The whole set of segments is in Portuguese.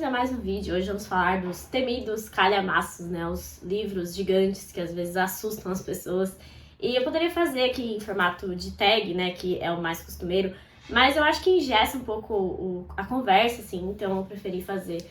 a mais um vídeo. Hoje vamos falar dos temidos calhamaços, né? Os livros gigantes que às vezes assustam as pessoas. E eu poderia fazer aqui em formato de tag, né? Que é o mais costumeiro. Mas eu acho que engessa um pouco a conversa, assim. Então eu preferi fazer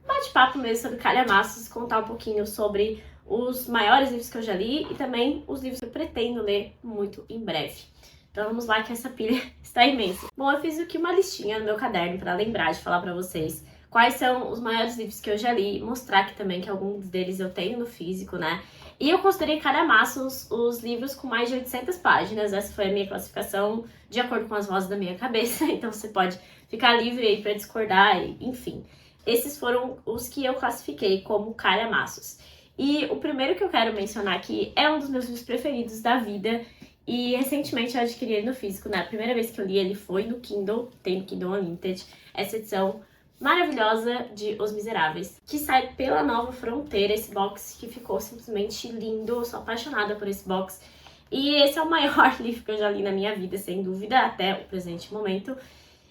um bate-papo mesmo sobre calhamaços. Contar um pouquinho sobre os maiores livros que eu já li e também os livros que eu pretendo ler muito em breve. Então vamos lá que essa pilha está imensa. Bom, eu fiz aqui uma listinha no meu caderno para lembrar de falar para vocês quais são os maiores livros que eu já li, mostrar aqui também que alguns deles eu tenho no físico, né? E eu considerei calhamaços os livros com mais de 800 páginas, essa foi a minha classificação de acordo com as vozes da minha cabeça, então você pode ficar livre aí para discordar, enfim. Esses foram os que eu classifiquei como calhamaços. E o primeiro que eu quero mencionar aqui é um dos meus livros preferidos da vida. E recentemente eu adquiri ele no físico, né? A primeira vez que eu li ele foi no Kindle, tem no Kindle Unlimited, essa edição maravilhosa de Os Miseráveis, que sai pela Nova Fronteira, esse box que ficou simplesmente lindo, eu sou apaixonada por esse box. E esse é o maior livro que eu já li na minha vida, sem dúvida, até o presente momento.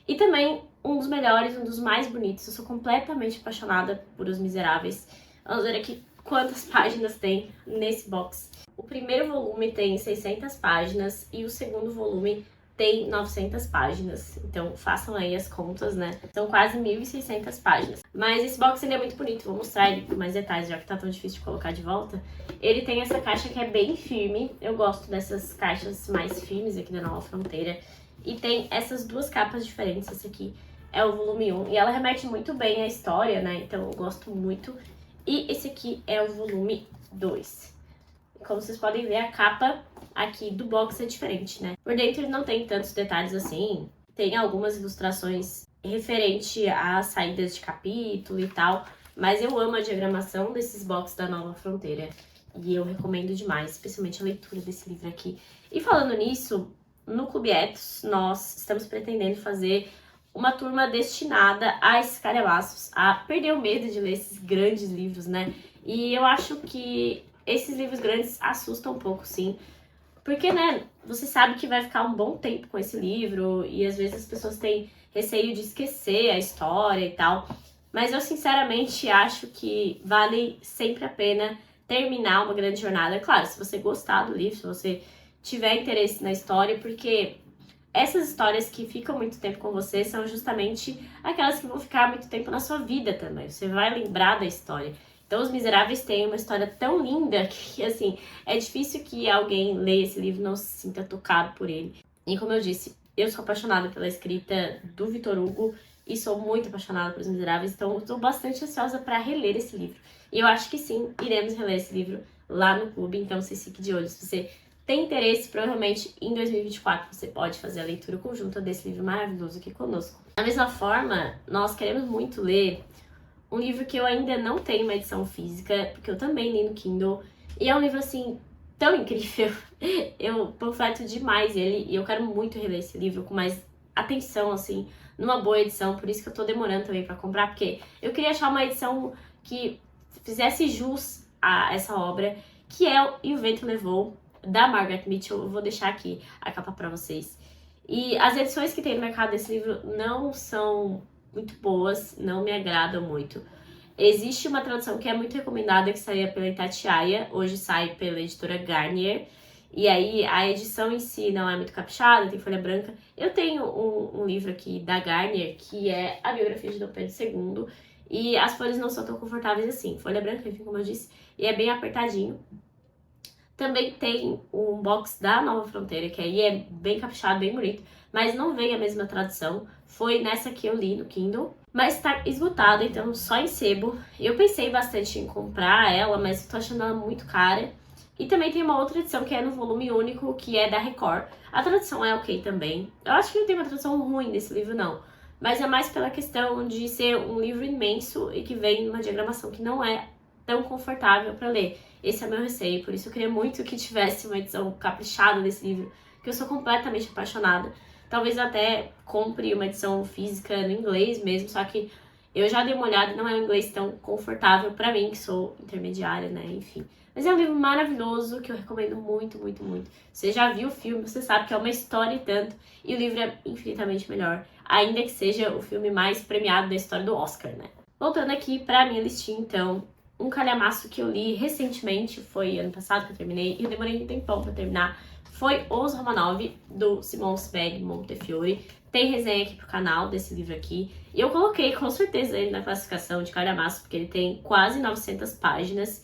E também um dos melhores, um dos mais bonitos, eu sou completamente apaixonada por Os Miseráveis. Vamos ver aqui quantas páginas tem nesse box. O primeiro volume tem 600 páginas e o segundo volume tem 900 páginas. Então façam aí as contas, né? São quase 1.600 páginas. Mas esse box ele é muito bonito, vou mostrar ele com mais detalhes, já que tá tão difícil de colocar de volta. Ele tem essa caixa que é bem firme, eu gosto dessas caixas mais firmes aqui da Nova Fronteira. E tem essas duas capas diferentes, esse aqui é o volume 1 e ela remete muito bem à história, né? Então eu gosto muito. E esse aqui é o volume 2. Como vocês podem ver, a capa aqui do box é diferente, né? Por dentro ele não tem tantos detalhes assim. Tem algumas ilustrações referente a saídas de capítulo e tal. Mas eu amo a diagramação desses boxes da Nova Fronteira. E eu recomendo demais, especialmente a leitura desse livro aqui. E falando nisso, no Clube Ethos, nós estamos pretendendo fazer uma turma destinada a esses calhamaços, a perder o medo de ler esses grandes livros, né? E eu acho que esses livros grandes assustam um pouco, sim. Porque, né, você sabe que vai ficar um bom tempo com esse livro e às vezes as pessoas têm receio de esquecer a história e tal. Mas eu, sinceramente, acho que vale sempre a pena terminar uma grande jornada. Claro, se você gostar do livro, se você tiver interesse na história, porque essas histórias que ficam muito tempo com você são justamente aquelas que vão ficar muito tempo na sua vida também. Você vai lembrar da história. Então, Os Miseráveis têm uma história tão linda que, assim, é difícil que alguém leia esse livro e não se sinta tocado por ele. E como eu disse, eu sou apaixonada pela escrita do Victor Hugo e sou muito apaixonada por Os Miseráveis, então estou bastante ansiosa para reler esse livro. E eu acho que sim, iremos reler esse livro lá no clube, então vocês fiquem de olho. Se você tem interesse, provavelmente em 2024 você pode fazer a leitura conjunta desse livro maravilhoso aqui conosco. Da mesma forma, nós queremos muito ler um livro que eu ainda não tenho uma edição física, porque eu também li no Kindle. E é um livro, assim, tão incrível. Eu panfleto demais ele e eu quero muito reler esse livro com mais atenção, assim, numa boa edição. Por isso que eu tô demorando também pra comprar, porque eu queria achar uma edição que fizesse jus a essa obra, que é o E o Vento Levou, da Margaret Mitchell. Eu vou deixar aqui a capa pra vocês. E as edições que tem no mercado desse livro não são muito boas, não me agradam muito. Existe uma tradução que é muito recomendada, que saía pela Itatiaia, hoje sai pela editora Garnier, e aí a edição em si não é muito caprichada, tem folha branca. Eu tenho um livro aqui da Garnier, que é a biografia de Dom Pedro II, e as folhas não são tão confortáveis assim, folha branca, enfim, como eu disse, e é bem apertadinho. Também tem um box da Nova Fronteira, que aí é bem caprichado, bem bonito, mas não vem a mesma tradução. Foi nessa que eu li no Kindle, mas tá esgotada, então só em sebo. Eu pensei bastante em comprar ela, mas tô achando ela muito cara. E também tem uma outra edição que é no volume único, que é da Record. A tradução é ok também. Eu acho que não tem uma tradução ruim desse livro, não. Mas é mais pela questão de ser um livro imenso e que vem numa diagramação que não é tão confortável para ler. Esse é meu receio, por isso eu queria muito que tivesse uma edição caprichada desse livro, que eu sou completamente apaixonada. Talvez eu até compre uma edição física no inglês mesmo, só que eu já dei uma olhada e não é um inglês tão confortável pra mim, que sou intermediária, né, enfim. Mas é um livro maravilhoso, que eu recomendo muito, muito, muito. Você já viu o filme, você sabe que é uma história e tanto, e o livro é infinitamente melhor, ainda que seja o filme mais premiado da história do Oscar, né. Voltando aqui pra minha listinha, então, um calhamaço que eu li recentemente, foi ano passado que eu terminei, e eu demorei um tempão pra terminar, foi Os Romanov, do Simon Sebag Montefiore. Tem resenha aqui pro canal desse livro aqui, e eu coloquei com certeza ele na classificação de calhamaço, porque ele tem quase 900 páginas,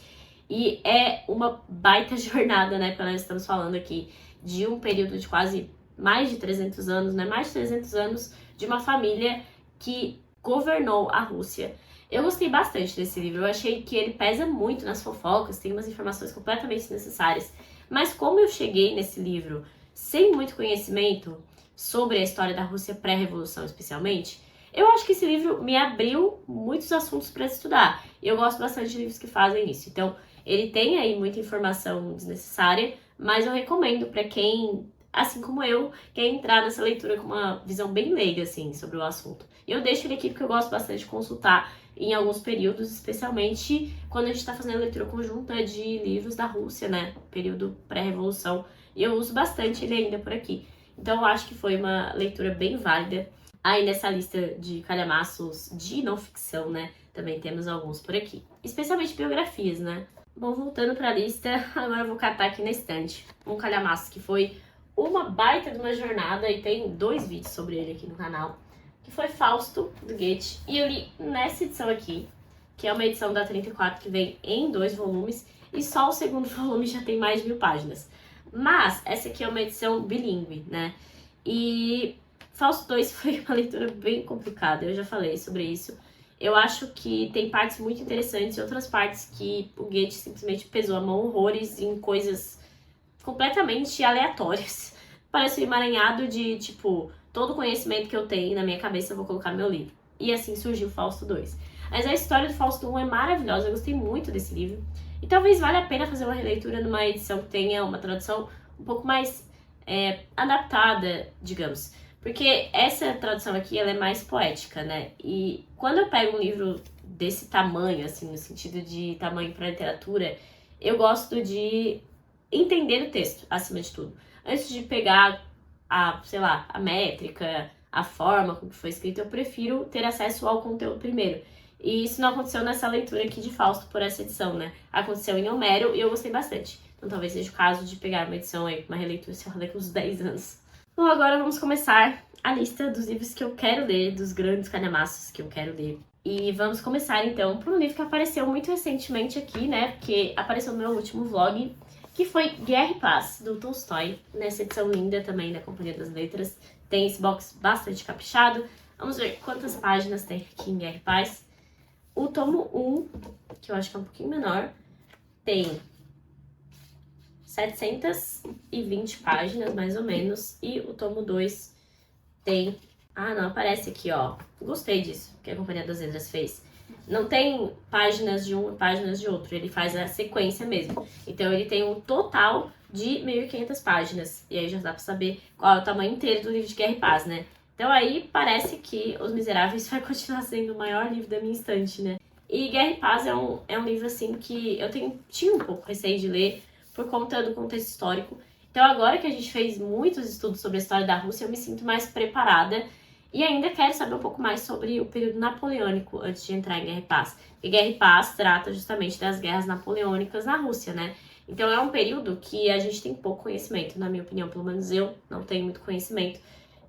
e é uma baita jornada, né, porque nós estamos falando aqui de um período de quase mais de 300 anos, né, mais de 300 anos de uma família que governou a Rússia. Eu gostei bastante desse livro, eu achei que ele pesa muito nas fofocas, tem umas informações completamente desnecessárias, mas como eu cheguei nesse livro sem muito conhecimento sobre a história da Rússia pré-revolução especialmente, eu acho que esse livro me abriu muitos assuntos para estudar, e eu gosto bastante de livros que fazem isso. Então, ele tem aí muita informação desnecessária, mas eu recomendo para quem, assim como eu, quer entrar nessa leitura com uma visão bem leiga, assim, sobre o assunto. E eu deixo ele aqui porque eu gosto bastante de consultar em alguns períodos, especialmente quando a gente está fazendo a leitura conjunta de livros da Rússia, né? Período pré-revolução. E eu uso bastante ele ainda por aqui. Então eu acho que foi uma leitura bem válida. Aí nessa lista de calhamaços de não ficção, né? Também temos alguns por aqui. Especialmente biografias, né? Bom, voltando para a lista, agora eu vou catar aqui na estante um calhamaço que foi uma baita de uma jornada, e tem 2 vídeos sobre ele aqui no canal, que foi Fausto, do Goethe, e eu li nessa edição aqui, que é uma edição da 34 que vem em 2 volumes, e só o segundo volume já tem mais de 1000 páginas. Mas essa aqui é uma edição bilíngue, né? E Fausto 2 foi uma leitura bem complicada, eu já falei sobre isso. Eu acho que tem partes muito interessantes e outras partes que o Goethe simplesmente pesou a mão horrores em coisas completamente aleatórias. Parece um emaranhado de, tipo, todo o conhecimento que eu tenho na minha cabeça eu vou colocar no meu livro. E assim surgiu Fausto 2. Mas a história do Fausto 1 é maravilhosa, eu gostei muito desse livro. E talvez valha a pena fazer uma releitura numa edição que tenha uma tradução um pouco mais adaptada, digamos. Porque essa tradução aqui, ela é mais poética, né? E quando eu pego um livro desse tamanho, assim, no sentido de tamanho para literatura, eu gosto de entender o texto, acima de tudo. Antes de pegar sei lá, a métrica, a forma como foi escrito, eu prefiro ter acesso ao conteúdo primeiro. E isso não aconteceu nessa leitura aqui de Fausto por essa edição, né? Aconteceu em Homero e eu gostei bastante. Então talvez seja o caso de pegar uma edição aí, uma releitura, sei lá, daqui uns 10 anos. Bom, agora vamos começar a lista dos livros que eu quero ler, dos grandes calhamaços que eu quero ler. E vamos começar então por um livro que apareceu muito recentemente aqui, né? Porque apareceu no meu último vlog, que foi Guerra e Paz, do Tolstói, nessa edição linda também da Companhia das Letras. Tem esse box bastante caprichado. Vamos ver quantas páginas tem aqui em Guerra e Paz. O tomo 1, que eu acho que é um pouquinho menor, tem 720 páginas, mais ou menos. E o tomo 2 tem... Ah, não, aparece aqui, ó. Gostei disso, que a Companhia das Letras fez. Não tem páginas de um e páginas de outro, ele faz a sequência mesmo. Então ele tem um total de 1.500 páginas. E aí já dá pra saber qual é o tamanho inteiro do livro de Guerra e Paz, né? Então aí parece que Os Miseráveis vai continuar sendo o maior livro da minha estante, né? E Guerra e Paz é um livro, assim, que eu tinha um pouco receio de ler por conta do contexto histórico. Então agora que a gente fez muitos estudos sobre a história da Rússia, eu me sinto mais preparada. E ainda quero saber um pouco mais sobre o período napoleônico antes de entrar em Guerra e Paz. E Guerra e Paz trata justamente das guerras napoleônicas na Rússia, né? Então é um período que a gente tem pouco conhecimento, na minha opinião, pelo menos eu não tenho muito conhecimento.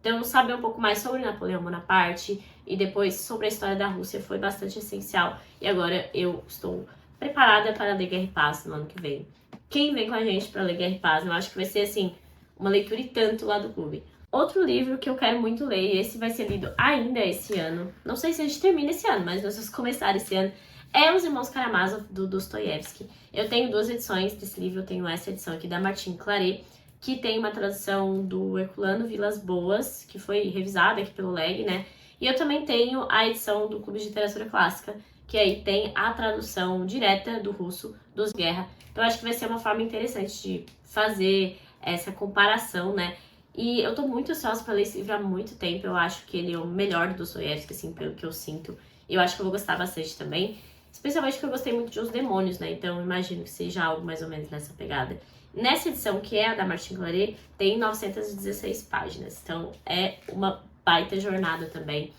Então saber um pouco mais sobre Napoleão Bonaparte e depois sobre a história da Rússia foi bastante essencial. E agora eu estou preparada para ler Guerra e Paz no ano que vem. Quem vem com a gente para ler Guerra e Paz? Eu acho que vai ser, assim, uma leitura e tanto lá do clube. Outro livro que eu quero muito ler, e esse vai ser lido ainda esse ano, não sei se a gente termina esse ano, mas nós vamos começar esse ano, é Os Irmãos Karamazov, do Dostoiévski. Eu tenho 2 edições desse livro, eu tenho essa edição aqui da Martine Claret, que tem uma tradução do Herculano Vilas Boas, que foi revisada aqui pelo LEG, né? E eu também tenho a edição do Clube de Literatura Clássica, que aí tem a tradução direta do russo, dos Guerra. Então acho que vai ser uma forma interessante de fazer essa comparação, né? E eu tô muito ansiosa pra ler esse livro há muito tempo. Eu acho que ele é o melhor do Dostoiévski, assim, pelo que eu sinto. E eu acho que eu vou gostar bastante também. Especialmente porque eu gostei muito de Os Demônios, né? Então eu imagino que seja algo mais ou menos nessa pegada. Nessa edição, que é a da Martine Claret, tem 916 páginas. Então é uma baita jornada também.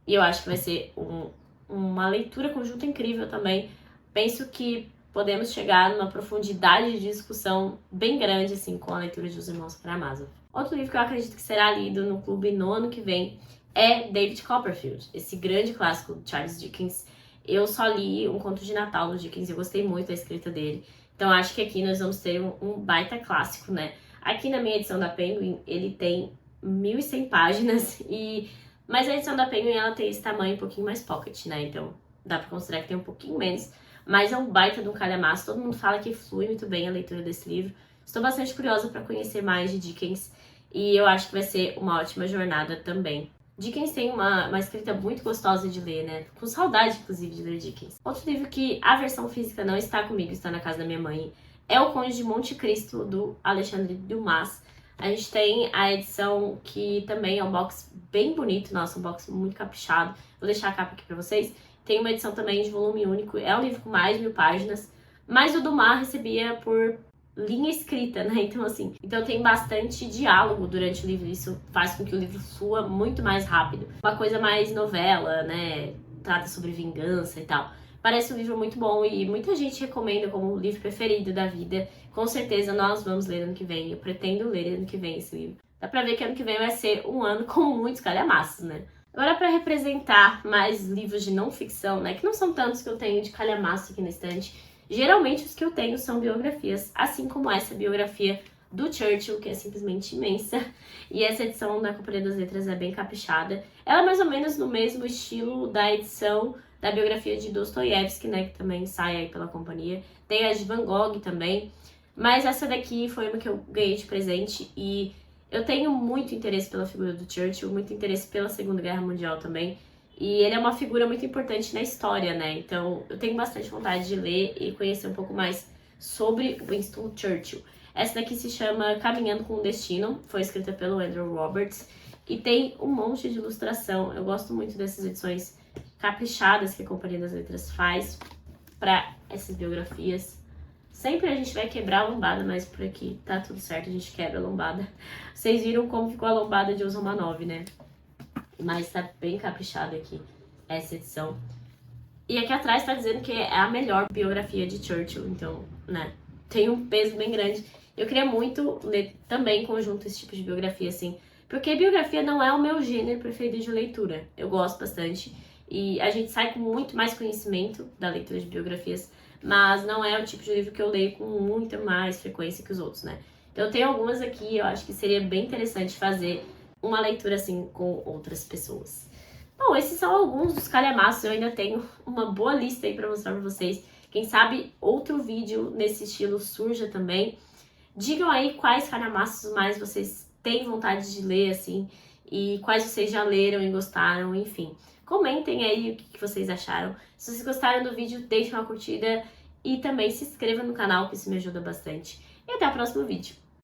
E eu acho que vai ser um uma leitura conjunta incrível também. Penso que podemos chegar numa profundidade de discussão bem grande, assim, com a leitura de Os Irmãos Karamazov. Outro livro que eu acredito que será lido no clube no ano que vem é David Copperfield, esse grande clássico de Charles Dickens. Eu só li Um Conto de Natal do Dickens e eu gostei muito da escrita dele. Então acho que aqui nós vamos ter um baita clássico, né? Aqui na minha edição da Penguin, ele tem 1.100 páginas, mas a edição da Penguin ela tem esse tamanho um pouquinho mais pocket, né? Então dá pra considerar que tem um pouquinho menos, mas é um baita de um calhamaço. Todo mundo fala que flui muito bem a leitura desse livro. Estou bastante curiosa para conhecer mais de Dickens e eu acho que vai ser uma ótima jornada também. Dickens tem uma escrita muito gostosa de ler, né? Com saudade, inclusive, de ler Dickens. Outro livro que a versão física não está comigo, está na casa da minha mãe, é O Conde de Monte Cristo, do Alexandre Dumas. A gente tem a edição que também é um box bem bonito, nossa, um box muito caprichado. Vou deixar a capa aqui pra vocês. Tem uma edição também de volume único, é um livro com mais de 1.000 páginas, mas o Dumas recebia por linha escrita, né? Então, assim, tem bastante diálogo durante o livro, isso faz com que o livro flua muito mais rápido. Uma coisa mais novela, né? Trata sobre vingança e tal. Parece um livro muito bom e muita gente recomenda como o livro preferido da vida. Com certeza nós vamos ler ano que vem, eu pretendo ler ano que vem esse livro. Dá pra ver que ano que vem vai ser um ano com muitos calhamaços, né? Agora, para representar mais livros de não ficção, né? Que não são tantos que eu tenho de calhamaço aqui na estante. Geralmente os que eu tenho são biografias, assim como essa biografia do Churchill, que é simplesmente imensa. E essa edição da Companhia das Letras é bem caprichada. Ela é mais ou menos no mesmo estilo da edição da biografia de Dostoiévski, né? Que também sai aí pela companhia. Tem a de Van Gogh também. Mas essa daqui foi uma que eu ganhei de presente e eu tenho muito interesse pela figura do Churchill, muito interesse pela Segunda Guerra Mundial também. E ele é uma figura muito importante na história, né? Então, eu tenho bastante vontade de ler e conhecer um pouco mais sobre Winston Churchill. Essa daqui se chama Caminhando com o Destino, foi escrita pelo Andrew Roberts e tem um monte de ilustração. Eu gosto muito dessas edições caprichadas que a Companhia das Letras faz para essas biografias. Sempre a gente vai quebrar a lombada, mas por aqui tá tudo certo, a gente quebra a lombada. Vocês viram como ficou a lombada de Ozomanov, né? Mas tá bem caprichada aqui essa edição. E aqui atrás tá dizendo que é a melhor biografia de Churchill, então, né, tem um peso bem grande. Eu queria muito ler também em conjunto esse tipo de biografia, assim, porque biografia não é o meu gênero preferido de leitura. Eu gosto bastante e a gente sai com muito mais conhecimento da leitura de biografias, mas não é o tipo de livro que eu leio com muita mais frequência que os outros, né? Então eu tenho algumas aqui, eu acho que seria bem interessante fazer uma leitura assim com outras pessoas. Bom, esses são alguns dos calhamaços, eu ainda tenho uma boa lista aí pra mostrar pra vocês. Quem sabe outro vídeo nesse estilo surja também. Digam aí quais calhamaços mais vocês têm vontade de ler, assim, e quais vocês já leram e gostaram, enfim. Comentem aí o que vocês acharam. Se vocês gostaram do vídeo, deixem uma curtida e também se inscrevam no canal, que isso me ajuda bastante. E até o próximo vídeo.